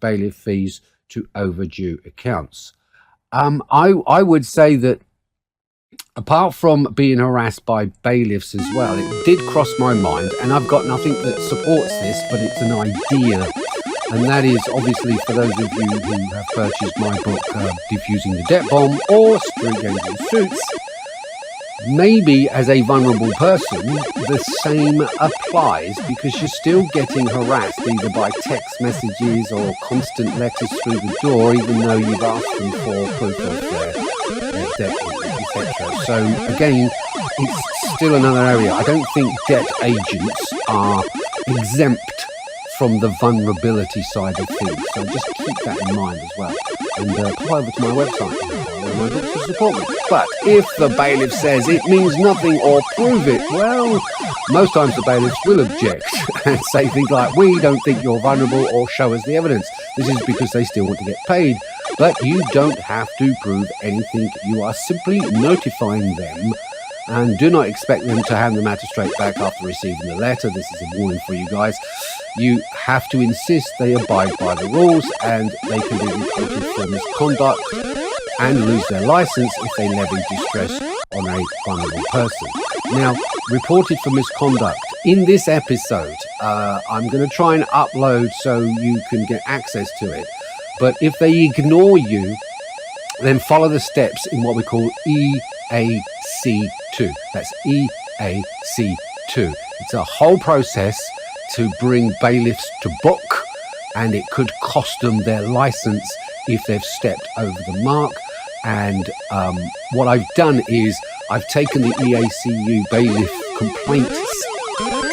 bailiff fees to overdue accounts. I would say that apart from being harassed by bailiffs as well, it did cross my mind, and I've got nothing that supports this, but it's an idea. And that is obviously for those of you who have purchased my book, Defusing the Debt Bomb or Street Games and Suits, maybe as a vulnerable person, the same applies, because you're still getting harassed either by text messages or constant letters through the door, even though you've asked them for proof of their debt, etc. So again, it's still another area. I don't think debt agents are exempt from the vulnerability side of things. So just keep that in mind as well. And pop over to my website where my books to support me. But if the bailiff says it means nothing or prove it, well, most times the bailiffs will object and say things like, we don't think you're vulnerable, or show us the evidence. This is because they still want to get paid. But you don't have to prove anything. You are simply notifying them, and do not expect them to hand the matter straight back after receiving the letter. This is a warning for you guys. You have to insist they abide by the rules, and they can be reported for misconduct and lose their license if they levy distress on a vulnerable person. Now, reported for misconduct. In this episode, I'm going to try and upload so you can get access to it. But if they ignore you, then follow the steps in what we call EAC2. That's EAC2. It's a whole process to bring bailiffs to book, and it could cost them their license if they've stepped over the mark. And what I've done is I've taken the EACU bailiff complaints,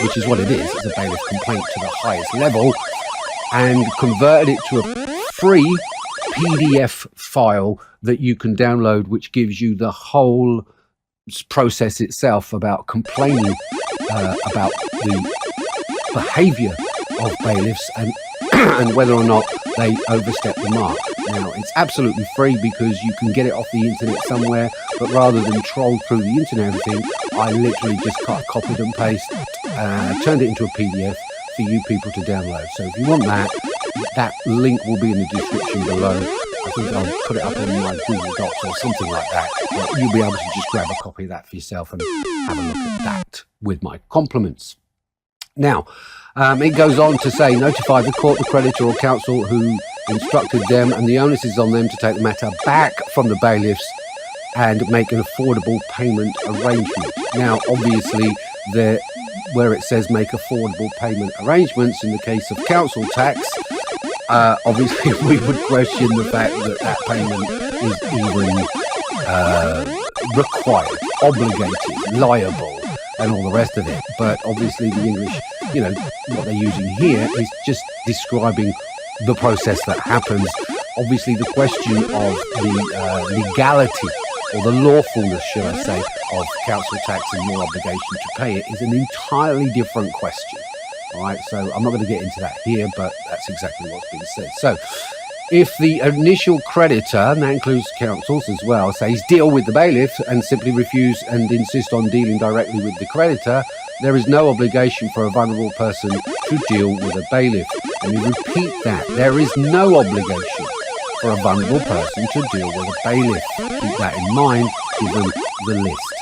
which is what it is, it's a bailiff complaint to the highest level, and converted it to a free PDF file that you can download, which gives you the whole process itself about complaining about the behavior of bailiffs and and whether or not they overstep the mark. Now, it's absolutely free because you can get it off the internet somewhere, but rather than troll through the internet and everything, I literally just copied and pasted, turned it into a PDF for you people to download. So if you want that, that link will be in the description below. I think I'll put it up on my Google Docs or something like that. But you'll be able to just grab a copy of that for yourself and have a look at that with my compliments. Now, it goes on to say, notify the court, the creditor or counsel who instructed them, and the onus is on them to take the matter back from the bailiffs and make an affordable payment arrangement. Now, obviously, where it says make affordable payment arrangements in the case of council tax, obviously we would question the fact that that payment is even required, obligated, liable, and all the rest of it. But obviously the English, what they're using here is just describing the process that happens. Obviously the question of the legality or the lawfulness, should I say, of council tax and your obligation to pay it is an entirely different question. All right, so I'm not going to get into that here, but that's exactly what's been said. So if the initial creditor, and that includes councils as well, says deal with the bailiff and simply refuse and insist on dealing directly with the creditor, there is no obligation for a vulnerable person to deal with a bailiff. Let me repeat that. There is no obligation for a vulnerable person to deal with a bailiff. Keep that in mind, given the list.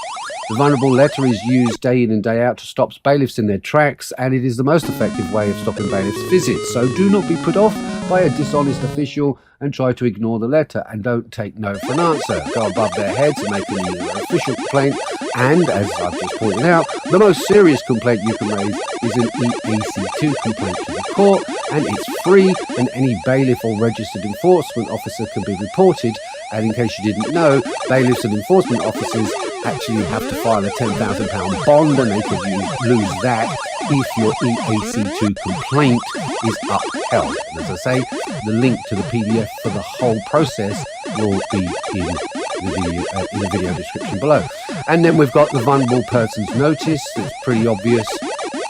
The vulnerable letter is used day in and day out to stop bailiffs in their tracks, and it is the most effective way of stopping bailiffs' visits. So do not be put off by a dishonest official and try to ignore the letter, and don't take no for an answer. Go above their heads and make an official complaint. And, as I've just pointed out, the most serious complaint you can raise is an EAC2 complaint to the court, and it's free, and any bailiff or registered enforcement officer can be reported. And in case you didn't know, bailiffs and enforcement officers actually have to file a £10,000 bond, and they could lose that if your EAC2 complaint is upheld. And as I say, the link to the PDF for the whole process will be in the video description below. And then we've got the vulnerable person's notice. It's pretty obvious.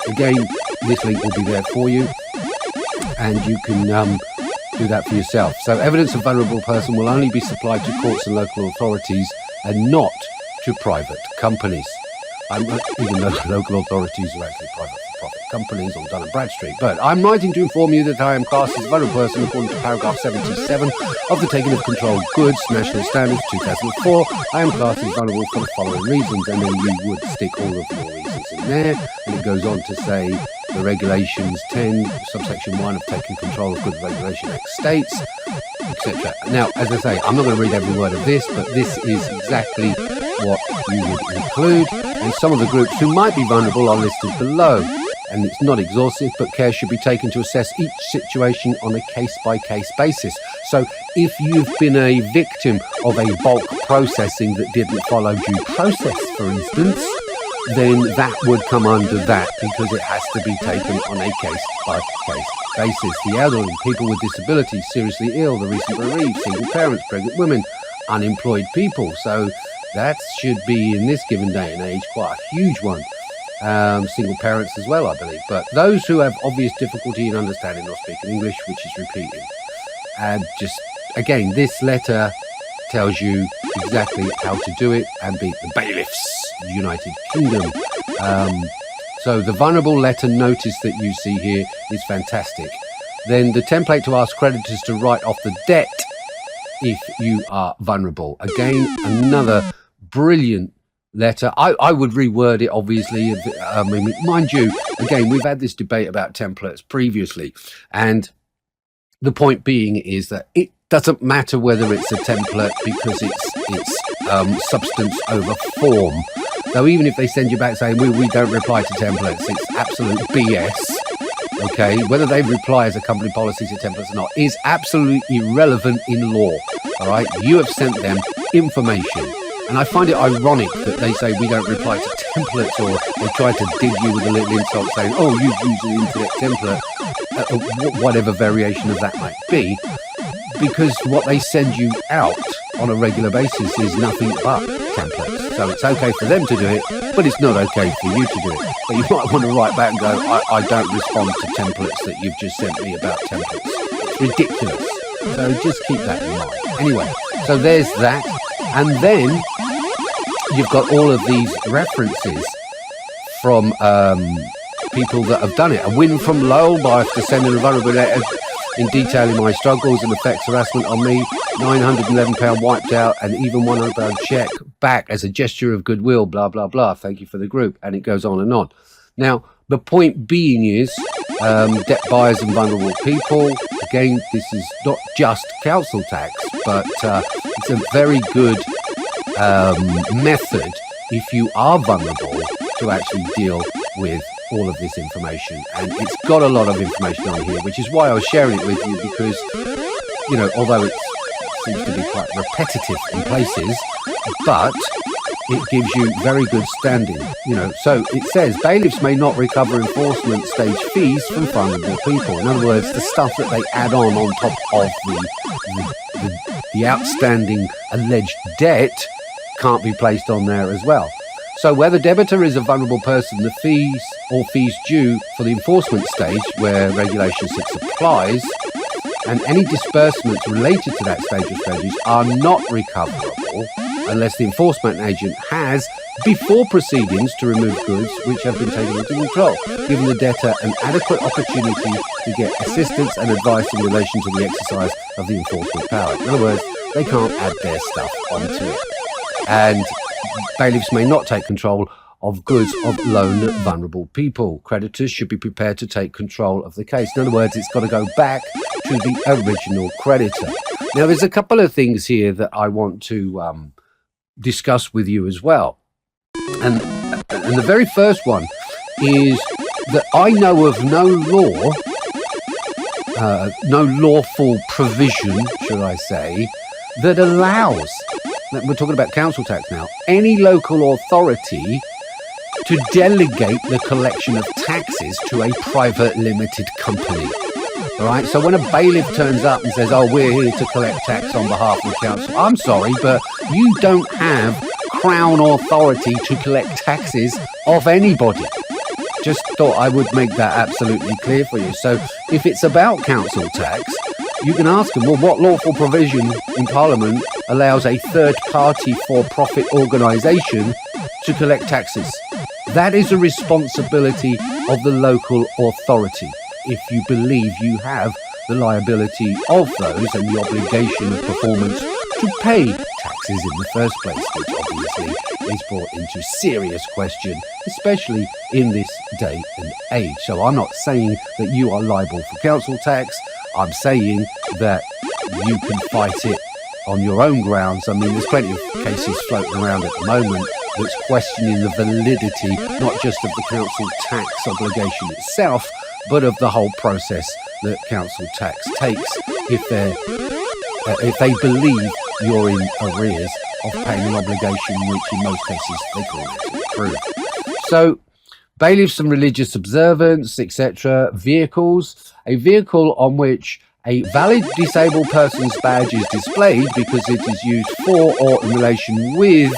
Again, this link will be there for you, and you can do that for yourself. So evidence of vulnerable person will only be supplied to courts and local authorities and not to private companies, even though local authorities are actually private for profit. companies on Dun & Bradstreet. But I'm writing to inform you that I am classed as a vulnerable person according to paragraph 77 of the Taking of Control Goods National Standards 2004. I am classed as vulnerable for the following reasons, and then you would stick all of your reasons in there, and it goes on to say the regulations 10 subsection 1 of Taking Control of Goods Regulation Act states, etc. Now, as I say, I'm not going to read every word of this, but this is exactly what you would include, and some of the groups who might be vulnerable are listed below. And it's not exhaustive, but care should be taken to assess each situation on a case-by-case basis. So if you've been a victim of a bulk processing that didn't follow due process, for instance, then that would come under that, because it has to be taken on a case-by-case basis. The elderly, people with disabilities, seriously ill, the recently bereaved, single parents, pregnant women, unemployed people. So that should be, in this given day and age, quite a huge one. Single parents as well, I believe. But those who have obvious difficulty in understanding or speaking English, which is repeating. And just, again, this letter tells you exactly how to do it and beat the bailiffs, United Kingdom. So the vulnerable letter notice that you see here is fantastic. Then the template to ask creditors to write off the debt if you are vulnerable. Again, another brilliant letter. I would reword it, obviously. I mean, mind you, again, we've had this debate about templates previously, and the point being is that it doesn't matter whether it's a template, because it's substance over form. So even if they send you back saying we don't reply to templates, it's absolute BS. Okay, whether they reply as a company policy to templates or not is absolutely irrelevant in law. All right, you have sent them information. And I find it ironic that they say we don't reply to templates, or they try to dig you with a little insult saying, oh, you've used an internet template, whatever variation of that might be, because what they send you out on a regular basis is nothing but templates. So it's okay for them to do it, but it's not okay for you to do it. But you might want to write back and go, I don't respond to templates that you've just sent me about templates. It's ridiculous. So just keep that in mind. Anyway, so there's that. And then you've got all of these references from people that have done it. A win from Lowell by sending a vulnerable letter in detailing my struggles and effects harassment on me. £911 wiped out, and even £100 check back as a gesture of goodwill, blah, blah, blah. Thank you for the group. And it goes on and on. Now, the point being is debt buyers and vulnerable people. Again, this is not just council tax, but it's a very good method if you are vulnerable to actually deal with all of this information. And it's got a lot of information on here, which is why I was sharing it with you, because, you know, although it seems to be quite repetitive in places, but it gives you very good standing, you know. So it says bailiffs may not recover enforcement stage fees from vulnerable people. In other words, the stuff that they add on top of the outstanding alleged debt can't be placed on there as well. So where the debtor is a vulnerable person, the fees or fees due for the enforcement stage, where Regulation 6 applies, and any disbursements related to that stage or stages are not recoverable unless the enforcement agent has, before proceedings to remove goods which have been taken into control, given the debtor an adequate opportunity to get assistance and advice in relation to the exercise of the enforcement power. In other words, they can't add their stuff onto it. And bailiffs may not take control of goods of lone vulnerable people. Creditors should be prepared to take control of the case. In other words, it's got to go back to the original creditor. Now, there's a couple of things here that I want to discuss with you as well. And the very first one is that I know of no lawful provision, should I say, that allows, we're talking about council tax now, any local authority to delegate the collection of taxes to a private limited company. All right, so when a bailiff turns up and says, oh, we're here to collect tax on behalf of the council, I'm sorry, but you don't have Crown authority to collect taxes of anybody. Just thought I would make that absolutely clear for you. So if it's about council tax, you can ask them, well, what lawful provision in Parliament allows a third-party for-profit organisation to collect taxes? That is a responsibility of the local authority. If you believe you have the liability of those and the obligation of performance to pay taxes in the first place, which obviously is brought into serious question, especially in this day and age. So I'm not saying that you are liable for council tax. I'm saying that you can fight it on your own grounds. I mean, there's plenty of cases floating around at the moment that's questioning the validity, not just of the council tax obligation itself, but of the whole process that council tax takes if they believe you're in arrears of paying an obligation which in most cases they can't actually prove. So bailiffs and religious observance, etc. Vehicles. A vehicle on which a valid disabled person's badge is displayed because it is used for or in relation with,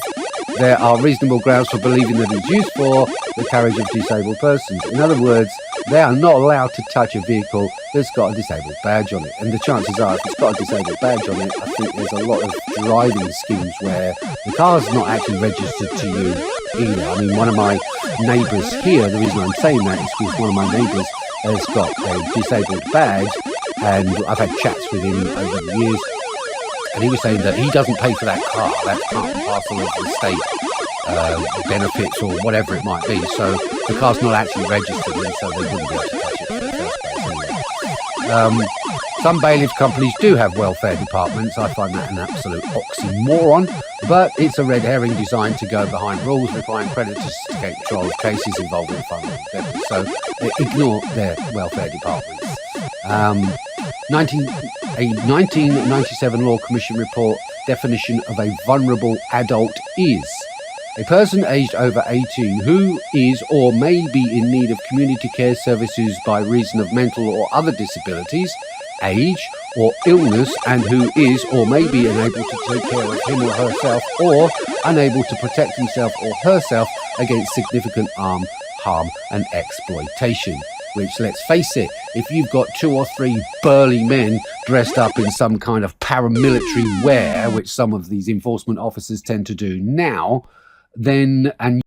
there are reasonable grounds for believing that it's used for the carriage of disabled persons. In other words, they are not allowed to touch a vehicle that's got a disabled badge on it. And the chances are, if it's got a disabled badge on it, I think there's a lot of driving schemes where the car's not actually registered to you either. I mean, one of my neighbours here, the reason I'm saying that is because one of my neighbours has got a disabled badge, and I've had chats with him over the years, and he was saying that he doesn't pay for that car. That's part and parcel of the state benefits or whatever it might be. So the car's not actually registered, and so they wouldn't be able to touch it in the first place anyway. Some bailiff companies do have welfare departments. I find that an absolute oxymoron, but it's a red herring designed to go behind rules requiring creditors to take control of cases involving fundamental debtors. So ignore their welfare departments. A 1997 Law Commission report definition of a vulnerable adult is a person aged over 18 who is or may be in need of community care services by reason of mental or other disabilities, age or illness, and who is or may be unable to take care of him or herself or unable to protect himself or herself against significant harm and exploitation. Which, let's face it, if you've got 2 or 3 burly men dressed up in some kind of paramilitary wear, which some of these enforcement officers tend to do now, then, and